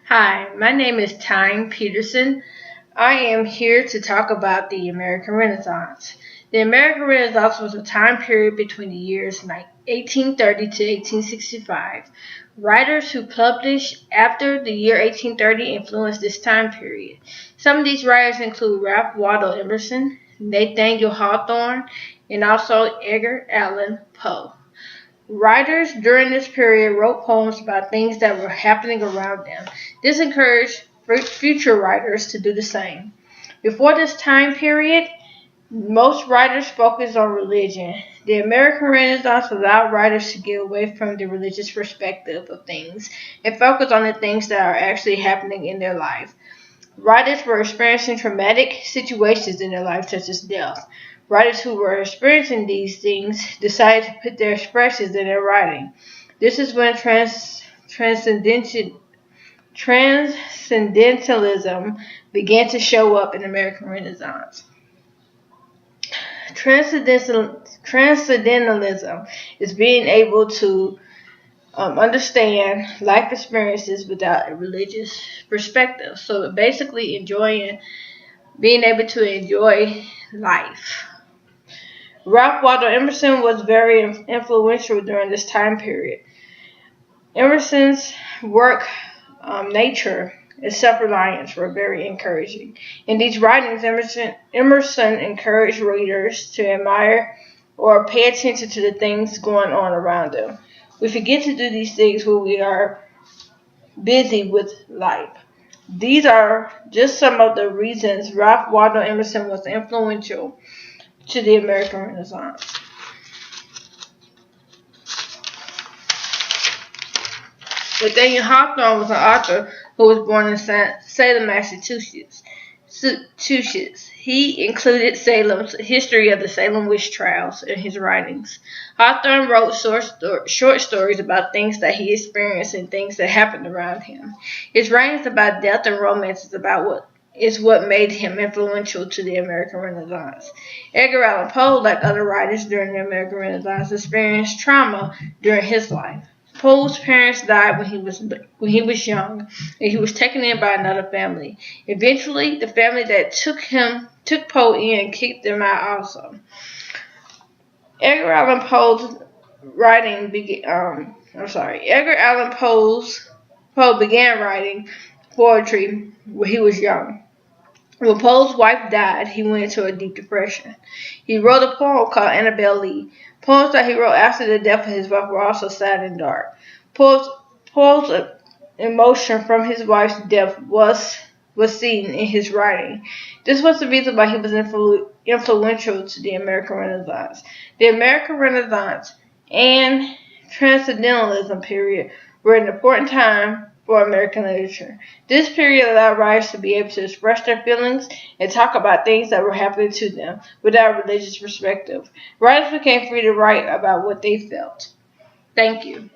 Hi, my name is Tyne Peterson. I am here to talk about the American Renaissance. The American Renaissance was a time period between the years 1830 to 1865. Writers who published after the year 1830 influenced this time period. Some of these writers include Ralph Waldo Emerson, Nathaniel Hawthorne, and also Edgar Allan Poe. Writers during this period wrote poems about things that were happening around them. This encouraged future writers to do the same. Before this time period, most writers focused on religion. The American Renaissance allowed writers to get away from the religious perspective of things and focus on the things that are actually happening in their life. Writers were experiencing traumatic situations in their life, such as death. Writers who were experiencing these things decided to put their expressions in their writing. This is when transcendentalism began to show up in the American Renaissance. Transcendentalism is being able to understand life experiences without a religious perspective. So basically, being able to enjoy life. Ralph Waldo Emerson was very influential during this time period. Emerson's work, Nature and Self-Reliance, were very encouraging. In these writings, Emerson encouraged readers to admire or pay attention to the things going on around them. We forget to do these things when we are busy with life. These are just some of the reasons Ralph Waldo Emerson was influential to the American Renaissance. Nathaniel Hawthorne was an author who was born in Salem, Massachusetts. He included Salem's history of the Salem witch trials in his writings. Hawthorne wrote short stories about things that he experienced and things that happened around him. His writings about death and romance is what made him influential to the American Renaissance. Edgar Allan Poe, like other writers during the American Renaissance, experienced trauma during his life. Poe's parents died when he was young, and he was taken in by another family. Eventually, the family that took Poe in kicked him out also. Edgar Allan Poe's Poe began writing poetry when he was young. When Poe's wife died, he went into a deep depression. He wrote a poem called Annabel Lee. Poems that he wrote after the death of his wife were also sad and dark. Poe's emotion from his wife's death was seen in his writing. This was the reason why he was influential to the American Renaissance. The American Renaissance and Transcendentalism period were an important time for American literature. This period allowed writers to be able to express their feelings and talk about things that were happening to them without a religious perspective. Writers became free to write about what they felt. Thank you.